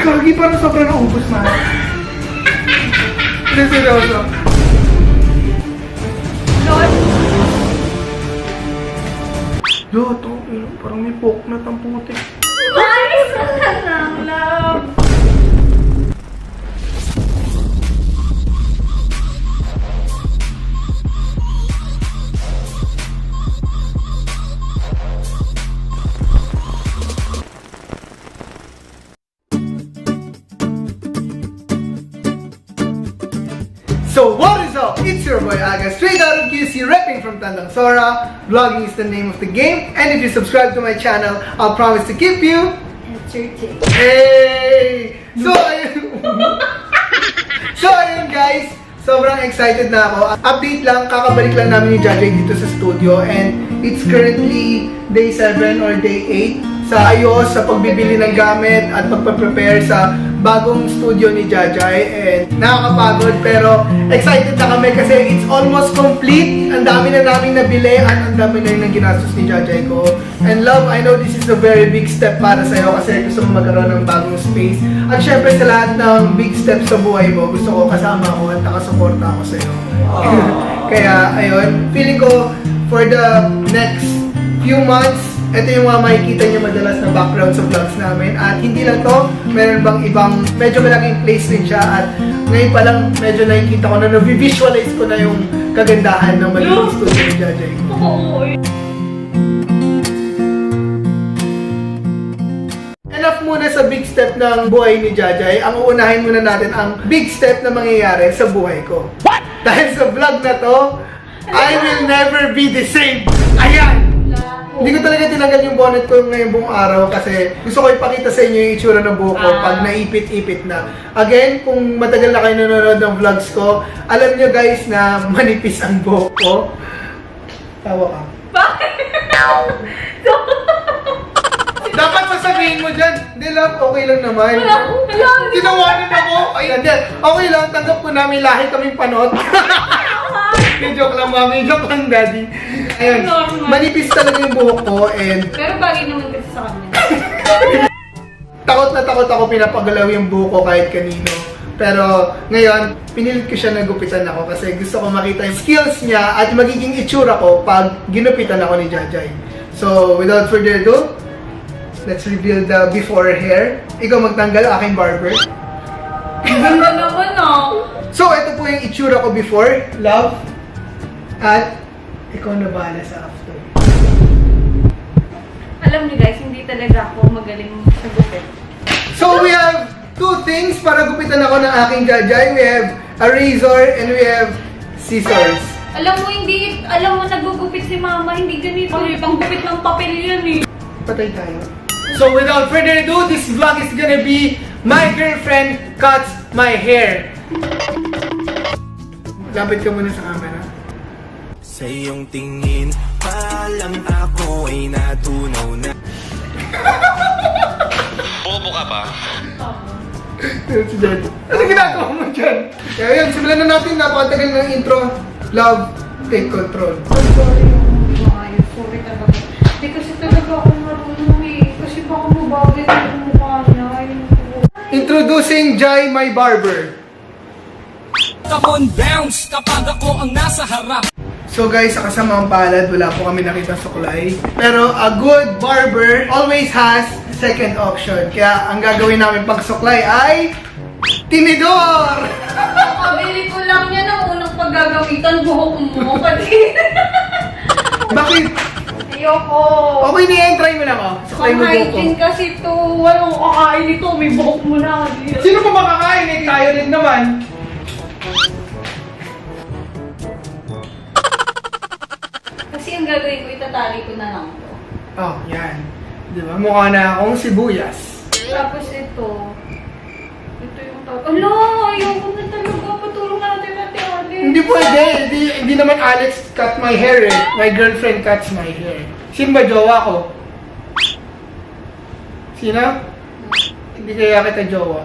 Kagi, parang sobrang naubos na. Hindi, seryoso. Lord. Yo, ito, parang may poknat ang putik. Ayos na lang, love. So what is up? It's your boy Aga, straight out of QC, repping from Tandang Sora. Vlogging is the name of the game, and if you subscribe to my channel, I'll promise to keep you Entertained. Hey! So ayun guys, sobrang excited na ako. Update lang, kakabalik lang namin ni Jajay dito sa studio, and it's currently day 7 or day 8 sa ayos, sa pagbibili ng gamit at pagpa-prepare sa bagong studio ni Jajay, and nakakapagod pero excited na kami kasi it's almost complete. Ang dami na naming nabili at ang dami na rin ng ginastos ni Jajay ko. And love, I know this is a very big step para sa'yo kasi gusto mo magkaroon ng bagong space. At syempre sa lahat ng big steps sa buhay mo, gusto ko kasama ko at nakasuporta ako sa'yo. Kaya ayun, feeling ko for the next few months, ito yung mga makikita nyo madalas na background sa vlogs namin. At hindi lang to, meron bang ibang medyo malaking place din siya. At ngayon pa lang medyo nakikita ko na na-visualize ko na yung kagandahan ng magiging studio ni Jajay. Enough muna sa big step ng buhay ni Jajay. Ang uunahin muna natin ang big step na mangyayari sa buhay ko. What? Dahil sa vlog na to, I will never be the same. Ayan! Hindi ko talaga tinanggal yung bonnet ko ngayong buong araw kasi gusto ko ipakita sa inyo yung itsura ng buhok ko pag naipit-ipit na. Again, kung matagal na kayo nanonood ng vlogs ko, alam nyo guys na manipis ang buhok ko. Tawa ka. Bakit? Dapat sasabihin mo dyan. Hindi lang, okay lang naman. Wala. Tinawanan ako. Ayun, okay lang, tanggap ko namin lahi kaming panot. Joke lang mami, joke lang daddy. Ayun, manipis talaga yung buhok ko and Pero bagay naman kasi sa kanya. takot na takot ako pinapagalaw yung buhok ko kahit kanino. Pero ngayon, pinilit ko siya na gupitan ako kasi gusto ko makita yung skills niya at magiging itsura ko pag ginupitan ako ni Jajay. So, without further ado, let's reveal the before hair. Ikaw magtanggal, aking barber. Ganda naman So, ito po yung itsura ko before, love. At ikaw na bahala sa after. Alam niyo guys, hindi talaga ako magaling sa gupit. So, we have two things para gupitan ako ng aking Jajay. We have a razor and we have scissors. Alam mo nagugupit si mama, hindi ganito eh. Panggupit ng papel yan eh. Patay tayo. So, without further ado, this vlog is gonna be my girlfriend cuts my hair. Lapit ka muna sa camera. Sa iyong tingin, palang ako ay natunaw na. Bobo ka ba? Si Jen. Ano ginagawa mo dyan? Kaya yun, simulan na natin. Napakatagal ng intro. Love, take control. I'm sorry ayos. Sorry talaga. Hindi kasi talaga ako marunong eh. Kasi baka mabagay ko yung mukha niya. Introducing Jai, my barber. Tapon bounce kapag ako ang nasa harap. So guys, sa kasamang palad, wala po kami nakita suklay. Pero a good barber always has second option. Kaya ang gagawin namin pag suklay ay tinidor! Pabili ko lang yan ang unang paggagawitan buhok mo. Kasi Bakit? ayoko. Okay na yan, try mo lang oh. Suklay Ang mo buhok ko. hygiene kasi to. Walang kakain ito. May buhok mo na. Sino pa makakain eh? Tayo rin naman. Kasi ang gagawin ko, itatali ko na lang to. Oh, yan. Di ba? Mukha na akong sibuyas. Tapos ito yung tawag. Ala, ayoko na talaga. Patulong natin natin. Hindi pwede. Hindi naman Alex cut my hair eh. My girlfriend cuts my hair. Sino ba jowa ko? Sino? Hindi kaya kita jowa.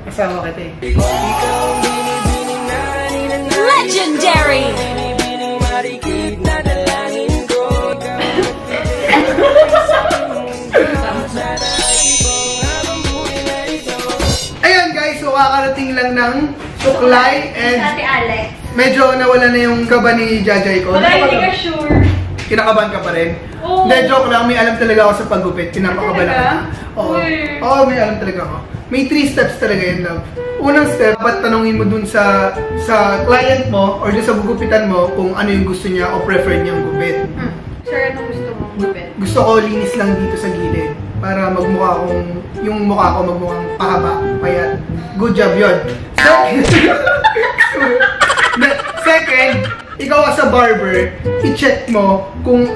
Asawa kita eh. Legendary! lang ng suklay and Ate Alex. medyo nawala na yung kaba ni Jajay ko. Wala, hindi ka sure. Kinakabahan ka pa rin? Oo. Hindi, joke lang. May alam talaga ako sa paggupit. Pinapakabahan talaga? ako. Oo. Uy. Oo, may alam talaga ako. May 3 steps talaga yun, love. Unang step, dapat tanungin mo dun sa client mo or dun sa gugupitan mo kung ano yung gusto niya o prefer niyang gupit. Sir, ano gusto mo gupit? Gusto ko linis lang dito sa gilid para magmukha akong, yung mukha ko magmukhang pahaba, payat. Good job yun. Second, ikaw as a barber, i-check mo kung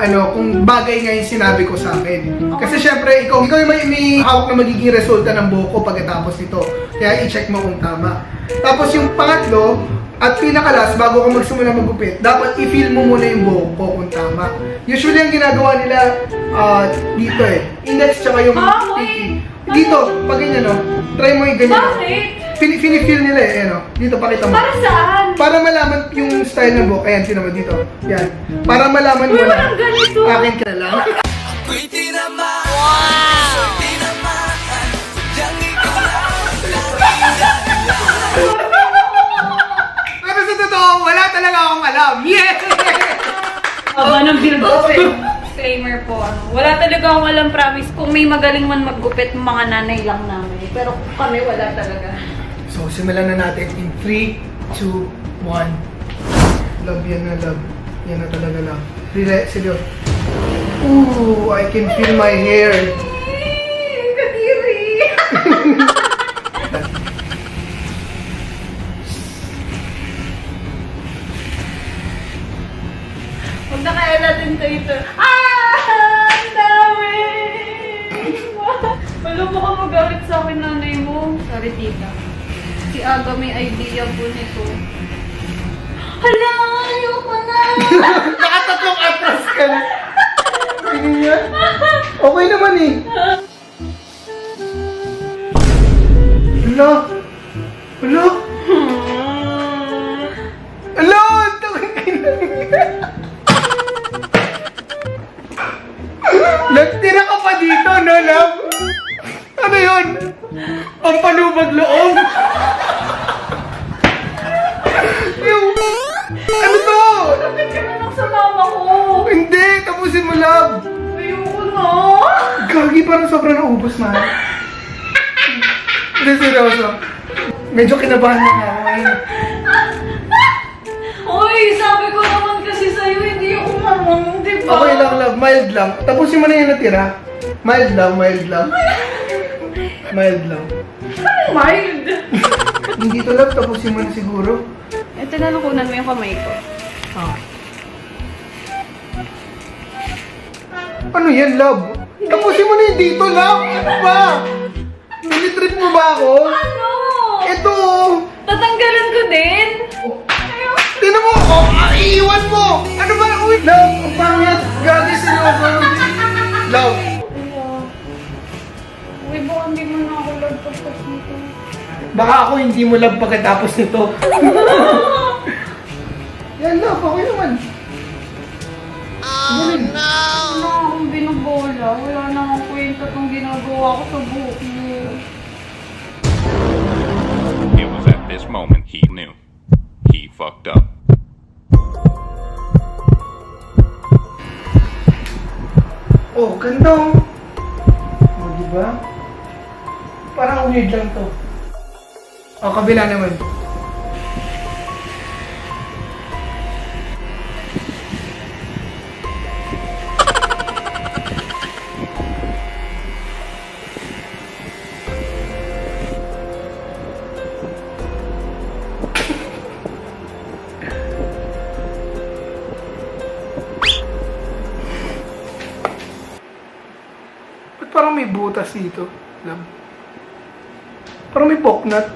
bagay nga yung sinabi ko sa akin. Kasi syempre, ikaw yung may hawak na magiging resulta ng buhok ko pagkatapos nito. Kaya i-check mo kung tama. Tapos yung pangatlo, at pinakalas, bago ka magsimula magupit, dapat i-feel mo muna yung buhok ko kung tama. Usually, ang ginagawa nila dito index tsaka yung pinky. Dito, pag ganyan, no? Try mo yung ganyan. Bakit? Feel nila dito, pakita mo. Para saan? Para malaman yung style ng buhok. Ayan, tinan mo dito. Yan. Para malaman mo Uy, na. walang ganito. Akin ka na lang. Ako'y tinamaan. Wow! Ako'y tinamaan. Sadyang ikaw lang. Pero sa totoo, wala talaga akong alam. Yes! Aba ng bilgupit. Disclaimer po, wala talaga akong alam, promise. Kung may magaling man maggupit, mga nanay lang namin. Pero kami wala talaga. So, simulan na natin in 3, 2, 1. Love yan na, love. Yan na talaga, love. Relax, sige. Ooh, I can feel my hair. Kadiri! Huwag na kaya natin ito. Ang dami! Wala mo ka magalit sa akin, nanay mo. Sorry, tita. Si Aga may idea po nito. Hala! Ayoko na! Nakatatlong atras ka na. Tingin niya. Okay naman eh. Hala? Hala? Hala! Nagtira ka pa dito, no, love? Ano yun? Pampalubag loob? Yung... Ano to? Lapit ka na lang sa mama ko! Hindi! Tapusin mo, love! Ayoko na! Gagi, parang sobrang naubos, man. Hindi, seryoso. Medyo kinabahan na nga ako ngayon. Uy, sabi ko naman kasi sa'yo, hindi ako marunong, di ba? Okay lang, love. Mild lang. Tapusin mo na yung natira. Mild lang, mild lang. Mild lang. Ano mild? Hindi to, love. Tapusin mo na siguro. Ito na nakunan mo yung kamay ko. Ah. Ano yan, love? Tapusin mo na yung dito, love. Ano ba? Minitrip mo ba ako? Ano? Ito. Tatanggalan ko din? Tingnan mo. Oh, iiwan mo. Ano ba? Uy, love. Ang pangit. Gagi, seryoso. Love. Uy, baka hindi mo na ako lagpagpas nito. Baka ako hindi mo love pagkatapos nito. Yan, love. Okay naman. Wala na akong binabola. Wala na akong kwenta itong ginagawa ko sa buhok mo. It was at this moment he knew. He fucked up. Oh, ganda oh. Oh, diba? Parang weird lang to. Oh, kabila naman. Ba't parang may butas dito? Love? Parang may poknat.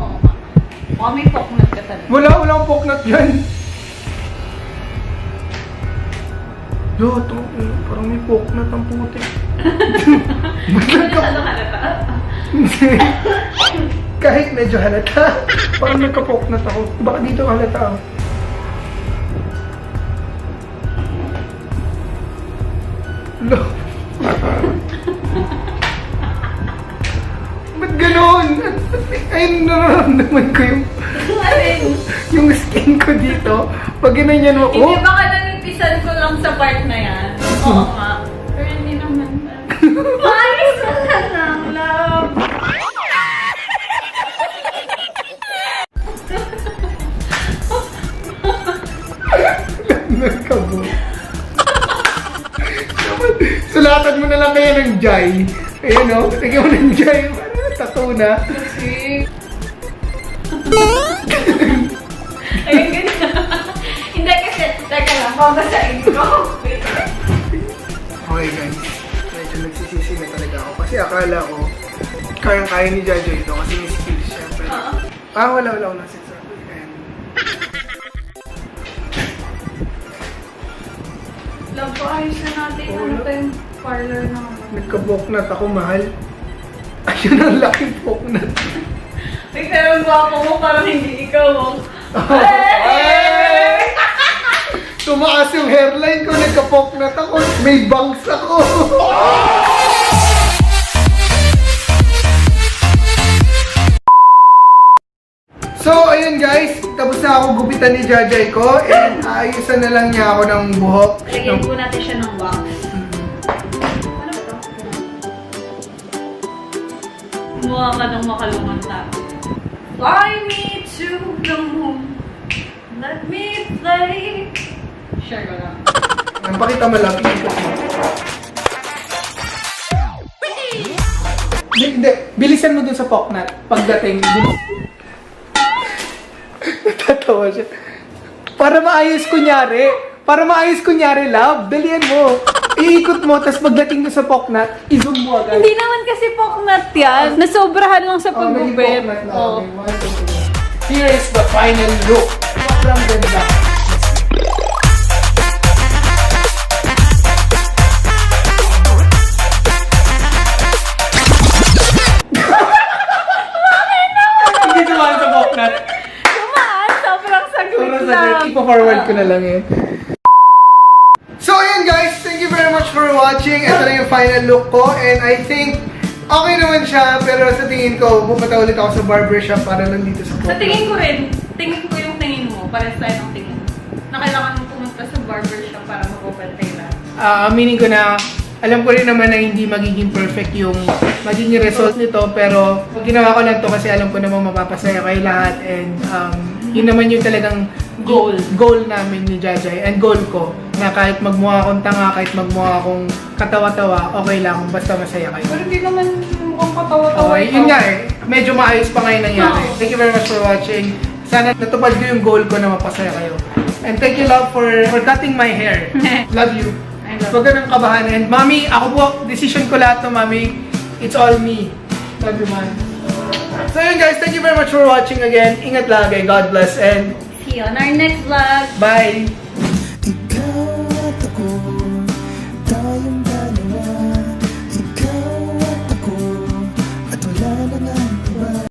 Oo nga. Baka may poknat ka talaga. Wala akong poknat yan. Yo, ito, parang may poknat ang puti. Ano halata? Kahit medyo halata, parang nagka-poknat ako. Baka dito halata ako. Lo. Ba't ganon? Ay, nararamdaman ko yung skin ko dito. Pag ganyan mo, Hindi ba ka nanipisan ko lang sa part na yan? Oo nga. Pero hindi naman. Ayos na lang, love. nagkabo. Sulatan mo na lang kaya ng Jai. Ayun o, tigyan mo ng Jai. Tattoo na. Kasi... Ayun, ganyan. Hindi kasi, teka lang, babasahin ko. Okay guys, medyo nagsisisi na talaga ako. Kasi akala ko, kayang-kaya ni Jajo ito kasi may skills siya. Pero, wala ako nasa sabi. Love ko, ayos na natin. Ano pa yung parlor na ano? Nagka-boknat ako, mahal. Ayun ang laking boknat. Ay, pero ang gwapo mo, parang hindi ikaw. Tumaas yung hairline ko, nagka-boknat ako. May bangs ako. So, ayun guys, tapos na ako gupitan ni Jajay ko and ayusan na lang niya ako ng buhok. Lagyan po natin siya ng wax. Ano ba ito? Mukha ka ng makalungan tayo. Fly me to the moon. Let me play. Share ko lang. Ang pakita mo lang, ikot mo. Hindi, bilisan mo dun sa poknat. Pagdating, natatawa siya. Para maayos kunyari, love. Dalian mo. Iikot mo, tapos pagdating dun sa poknat, i-zoom mo agad. Hindi naman kasi poknat yan. Nasobrahan lang sa paggupit. Oh. Here is the final look. Sobrang ganda. Hindi dumaan sa poknat. Tumaan, sobrang saglit lang. Ipa-forward ko na lang yun. So ayan guys, thank you very much for watching. Ito na yung final look ko and I think okay naman siya pero sa tingin ko pupunta ulit ako sa barbershop para nandito sa Sa tingin ko rin, tingin ko yung tingin mo, pares tayo ng tingin. Na kailangan mo pumunta sa barbershop para mag-opentay lahat. Aminin ko na alam ko rin naman na hindi magiging perfect yung magiging result nito pero ginawa ko lang to kasi alam ko naman mapapasaya kayo lahat and yun naman yung talagang goal namin ni Jajay and goal ko na kahit magmukha akong tanga, kahit magmukha akong katawa-tawa, okay lang basta masaya kayo. Pero hindi naman mukhang katawa-tawa. Okay, yun nga eh. Medyo maayos pa ngayon nangyari. Thank you very much for watching. Sana natupad ko yung goal ko na mapasaya kayo. And thank you, love, for cutting my hair. Love you. I love Huwag ka nang kabahan. And mami, ako po, decision ko lahat to, mami. It's all me. Love you, man. So yun guys, thank you very much for watching again. Ingat lagi. God bless and See you on our next vlog. bye!